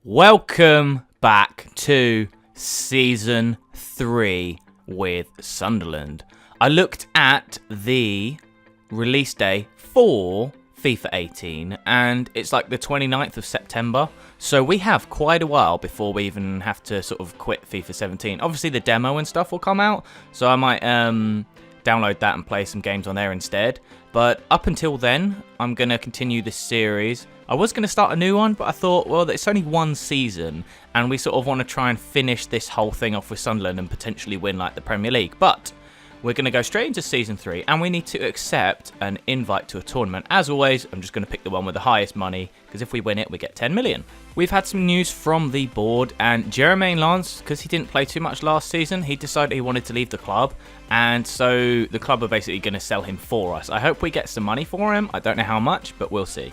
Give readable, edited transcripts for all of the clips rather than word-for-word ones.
Welcome back to Season 3 with Sunderland. I looked at the release day for FIFA 18 and it's like the 29th of September. So we have quite a while before we even have to sort of quit FIFA 17. Obviously the demo and stuff will come out, so I might download that and play some games on there instead. But up until then, I'm going to continue this series. I was going to start a new one, but I thought, well, it's only one season, and we sort of want to try and finish this whole thing off with Sunderland and potentially win like the Premier League. But we're going to go straight into Season 3, and we need to accept an invite to a tournament. As always, I'm just going to pick the one with the highest money, because if we win it, we get 10 million. We've had some news from the board, and Jermaine Lance, because he didn't play too much last season, he decided he wanted to leave the club, and so the club are basically going to sell him for us. I hope we get some money for him. I don't know how much, but we'll see.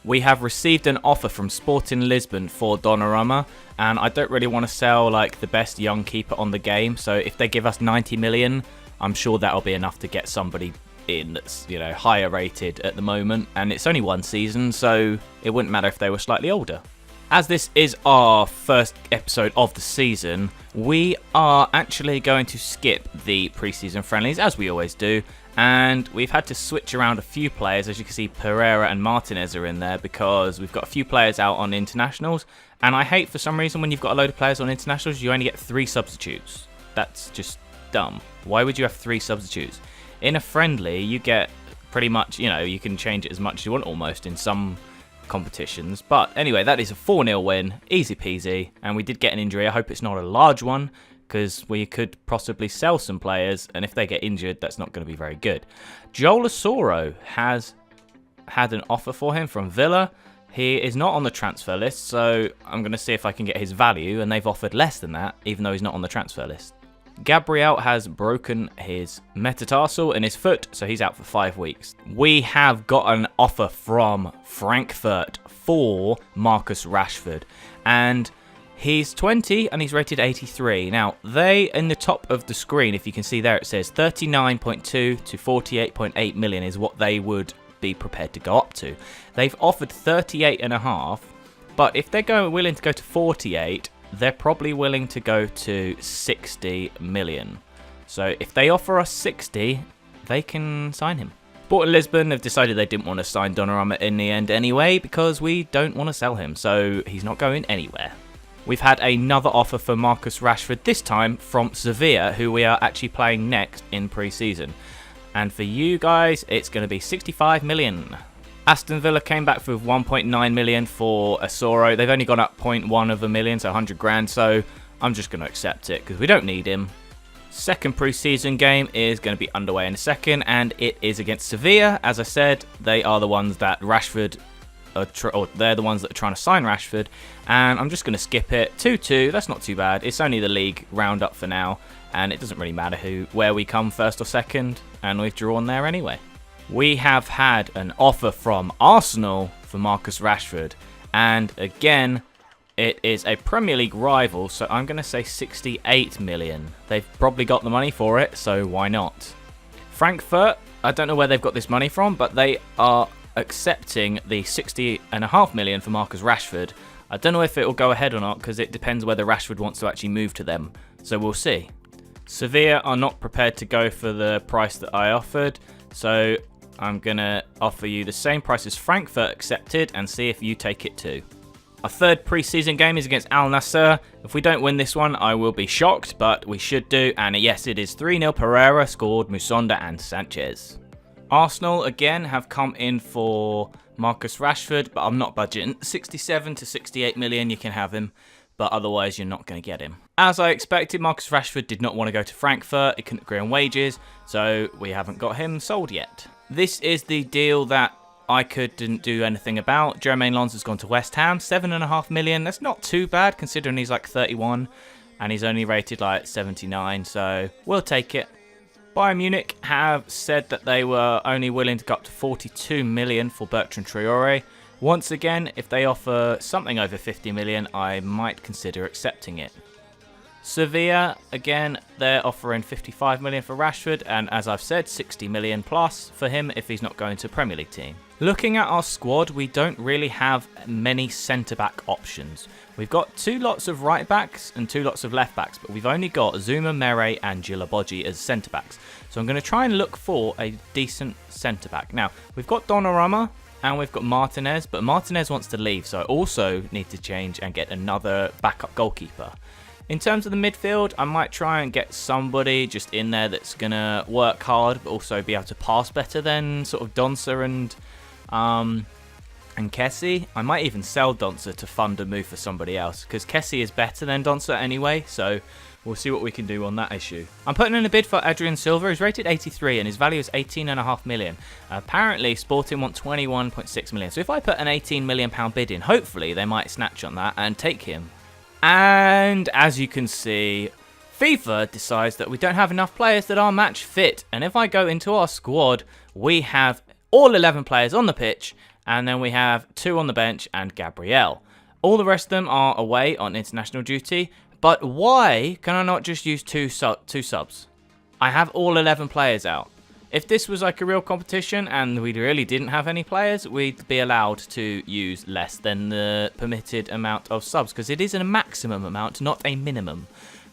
We have received an offer from Sporting Lisbon for Donnarumma, and I don't really want to sell like the best young keeper on the game, so if they give us 90 million, I'm sure that'll be enough to get somebody in that's, you know, higher rated at the moment, and it's only one season, so it wouldn't matter if they were slightly older. As this is our first episode of the season, we are actually going to skip the pre-season friendlies, as we always do, and we've had to switch around a few players. As you can see, Pereira and Martinez are in there because we've got a few players out on internationals, and I hate for some reason when you've got a load of players on internationals, you only get 3 substitutes. That's just dumb. Why would you have 3 substitutes? In a friendly, you get pretty much, you know, you can change it as much as you want almost in some competitions. But anyway, that is a 4-0 win, easy peasy, and we did get an injury. I hope it's not a large one, because we could possibly sell some players, and if they get injured, that's not going to be very good. Joel Asoro has had an offer for him from Villa. He is not on the transfer list, so I'm going to see if I can get his value, and they've offered less than that, even though he's not on the transfer list. Gabriel has broken his metatarsal in his foot, so he's out for 5 weeks. We have got an offer from Frankfurt for Marcus Rashford, and he's 20 and he's rated 83. Now, they, in the top of the screen, if you can see there, it says 39.2 to 48.8 million is what they would be prepared to go up to. They've offered 38.5, but if they're willing to go to 48, they're probably willing to go to 60 million. So if they offer us 60, they can sign him. Sporting Lisbon have decided they didn't want to sign Donnarumma in the end anyway, because we don't want to sell him, so he's not going anywhere. We've had another offer for Marcus Rashford, this time from Sevilla, who we are actually playing next in pre-season. And for you guys, it's going to be 65 million. Aston Villa came back with 1.9 million for Asoro. They've only gone up 0.1 of a million, so 100 grand, so I'm just going to accept it because we don't need him. Second pre-season game is going to be underway in a second, and it is against Sevilla. As I said, they are the ones that Rashford they're the ones that are trying to sign Rashford, and I'm just going to skip it. 2-2, that's not too bad. It's only the league roundup for now, and it doesn't really matter where we come first or second, and we've drawn there anyway. We have had an offer from Arsenal for Marcus Rashford, and again, it is a Premier League rival, so I'm going to say 68 million. They've probably got the money for it, so why not? Frankfurt, I don't know where they've got this money from, but they are accepting the 60.5 million for Marcus Rashford. I don't know if it will go ahead or not, because it depends whether Rashford wants to actually move to them, so we'll see. Sevilla are not prepared to go for the price that I offered, so I'm going to offer you the same price as Frankfurt accepted and see if you take it too. Our third pre-season game is against Al Nassr. If we don't win this one, I will be shocked, but we should do, and yes, it is 3-0 Pereira, scored Musonda and Sanchez. Arsenal, again, have come in for Marcus Rashford, but I'm not budgeting. 67 to 68 million, you can have him, but otherwise you're not going to get him. As I expected, Marcus Rashford did not want to go to Frankfurt. He couldn't agree on wages, so we haven't got him sold yet. This is the deal that I couldn't do anything about. Jermaine Lance has gone to West Ham, 7.5 million. That's not too bad, considering he's like 31, and he's only rated like 79, so we'll take it. Bayern Munich have said that they were only willing to go up to 42 million for Bertrand Traore. Once again, if they offer something over 50 million, I might consider accepting it. Sevilla, again, they're offering 55 million for Rashford, and as I've said, 60 million plus for him if he's not going to a Premier League team. Looking at our squad, we don't really have many centre-back options. We've got 2 lots of right-backs and 2 lots of left-backs, but we've only got Zuma, Mere and Djilabodji as centre-backs. So I'm going to try and look for a decent centre-back. Now, we've got Donnarumma and we've got Martinez, but Martinez wants to leave, so I also need to change and get another backup goalkeeper. In terms of the midfield, I might try and get somebody just in there that's going to work hard, but also be able to pass better than sort of Doncer and Kessie. I might even sell Doncer to fund a move for somebody else, because Kessie is better than Doncer anyway, so we'll see what we can do on that issue. I'm putting in a bid for Adrian Silva. He's rated 83 and his value is 18.5 million. Apparently, Sporting want 21.6 million. So if I put an 18 million pound bid in, hopefully they might snatch on that and take him. And as you can see, FIFA decides that we don't have enough players that are match fit. And if I go into our squad, we have all 11 players on the pitch, and then we have 2 on the bench and Gabriel. All the rest of them are away on international duty. But why can I not just use two subs? I have all 11 players out. If this was like a real competition and we really didn't have any players, we'd be allowed to use less than the permitted amount of subs, because it is a maximum amount, not a minimum.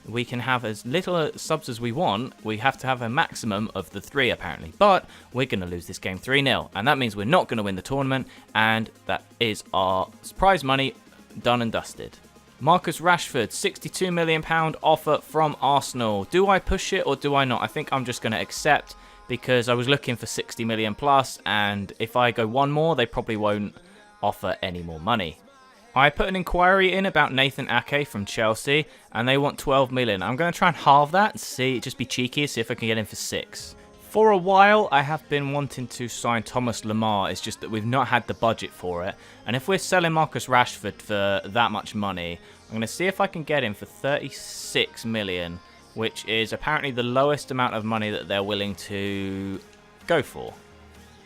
We can have as little subs as we want. We have to have a maximum of the 3 apparently. But we're going to lose this game 3-0. And that means we're not going to win the tournament. And that is our prize money done and dusted. Marcus Rashford, £62 million offer from Arsenal. Do I push it or do I not? I think I'm just going to accept, because I was looking for 60 million plus, and if I go one more, they probably won't offer any more money. I put an inquiry in about Nathan Ake from Chelsea, and they want 12 million. I'm going to try and halve that, just be cheeky, see if I can get him for 6. For a while, I have been wanting to sign Thomas Lemar. It's just that we've not had the budget for it. And if we're selling Marcus Rashford for that much money, I'm going to see if I can get him for 36 million, which is apparently the lowest amount of money that they're willing to go for.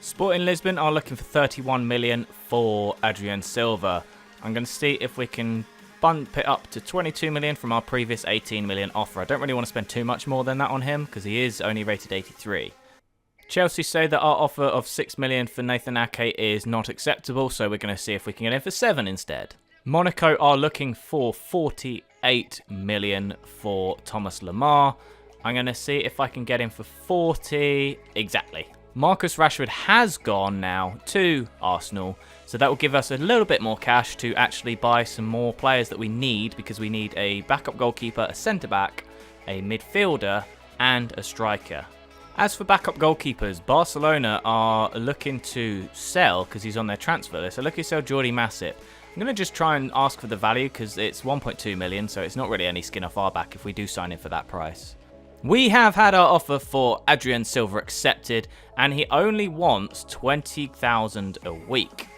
Sporting Lisbon are looking for 31 million for Adrian Silva. I'm going to see if we can bump it up to 22 million from our previous 18 million offer. I don't really want to spend too much more than that on him, because he is only rated 83. Chelsea say that our offer of 6 million for Nathan Ake is not acceptable, so we're going to see if we can get him for 7 instead. Monaco are looking for 48 million for Thomas Lemar. I'm going to see if I can get him for 40 exactly. Marcus Rashford has gone now to Arsenal, so that will give us a little bit more cash to actually buy some more players that we need, because we need a backup goalkeeper, a centre-back, a midfielder and a striker. As for backup goalkeepers, Barcelona are looking to sell, because he's on their transfer list, so looking to sell Jordi Masip. I'm going to just try and ask for the value, because it's 1.2 million, so it's not really any skin off our back if we do sign him for that price. We have had our offer for Adrian Silva accepted, and he only wants 20,000 a week.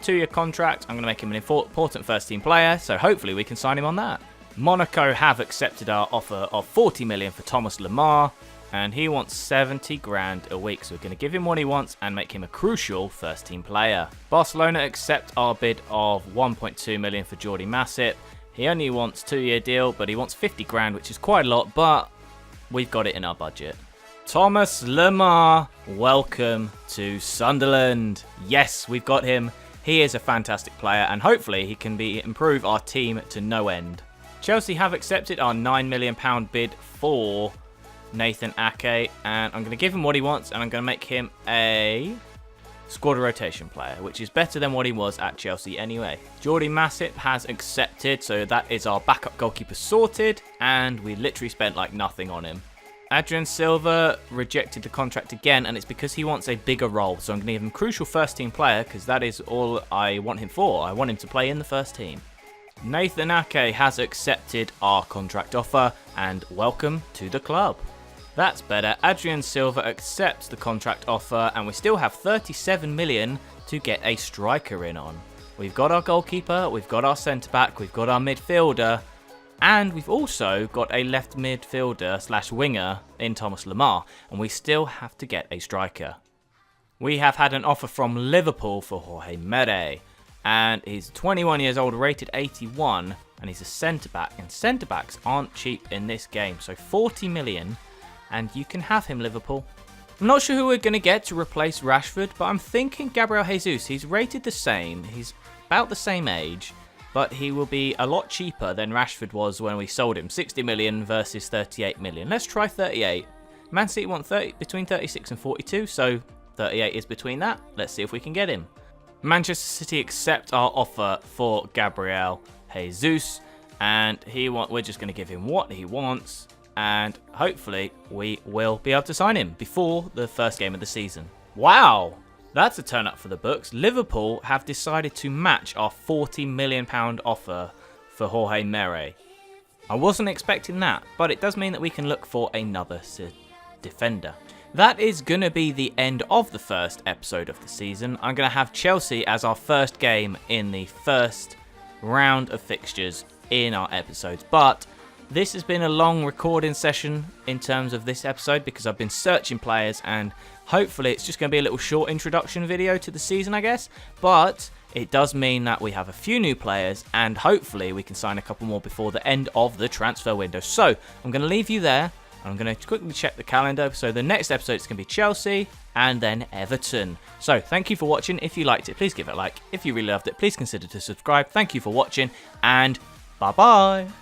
2-year contract. I'm going to make him an important first team player, so hopefully we can sign him on that. Monaco have accepted our offer of 40 million for Thomas Lemar, and he wants 70 grand a week, so we're going to give him what he wants and make him a crucial first team player. Barcelona accept our bid of 1.2 million for Jordi Masip. He only wants 2-year deal, but he wants 50 grand, which is quite a lot, but we've got it in our budget. Thomas Lemar, welcome to Sunderland. Yes, we've got him. He is a fantastic player, and hopefully he can improve our team to no end. Chelsea have accepted our £9 million bid for Nathan Ake, and I'm going to give him what he wants, and I'm going to make him a squad rotation player, which is better than what he was at Chelsea anyway. Jordi Masip has accepted, so that is our backup goalkeeper sorted, and we literally spent like nothing on him. Adrian Silva rejected the contract again, and it's because he wants a bigger role, so I'm going to give him crucial first team player, because that is all I want him for. I want him to play in the first team. Nathan Ake has accepted our contract offer, and welcome to the club. That's better. Adrian Silva accepts the contract offer, and we still have 37 million to get a striker in on. We've got our goalkeeper, we've got our centre-back, we've got our midfielder, and we've also got a left midfielder / winger in Thomas Lemar, and we still have to get a striker. We have had an offer from Liverpool for Jorge Mere, and he's 21 years old, rated 81. and he's a centre-back, and centre-backs aren't cheap in this game. So 40 million, and you can have him, Liverpool. I'm not sure who we're going to get to replace Rashford, but I'm thinking Gabriel Jesus. He's rated the same, he's about the same age, but he will be a lot cheaper than Rashford was when we sold him. 60 million versus 38 million. Let's try 38. Man City want between 36 and 42, so 38 is between that. Let's see if we can get him. Manchester City accept our offer for Gabriel Jesus, and we're just going to give him what he wants, and hopefully we will be able to sign him before the first game of the season. Wow, that's a turn up for the books. Liverpool have decided to match our £40 million offer for Jorge Mere. I wasn't expecting that, but it does mean that we can look for another defender. That is going to be the end of the first episode of the season. I'm going to have Chelsea as our first game in the first round of fixtures in our episodes. But this has been a long recording session in terms of this episode because I've been searching players, and hopefully it's just going to be a little short introduction video to the season, I guess. But it does mean that we have a few new players, and hopefully we can sign a couple more before the end of the transfer window. So I'm going to leave you there. I'm going to quickly check the calendar. So the next episode is going to be Chelsea and then Everton. So thank you for watching. If you liked it, please give it a like. If you really loved it, please consider to subscribe. Thank you for watching, and bye-bye.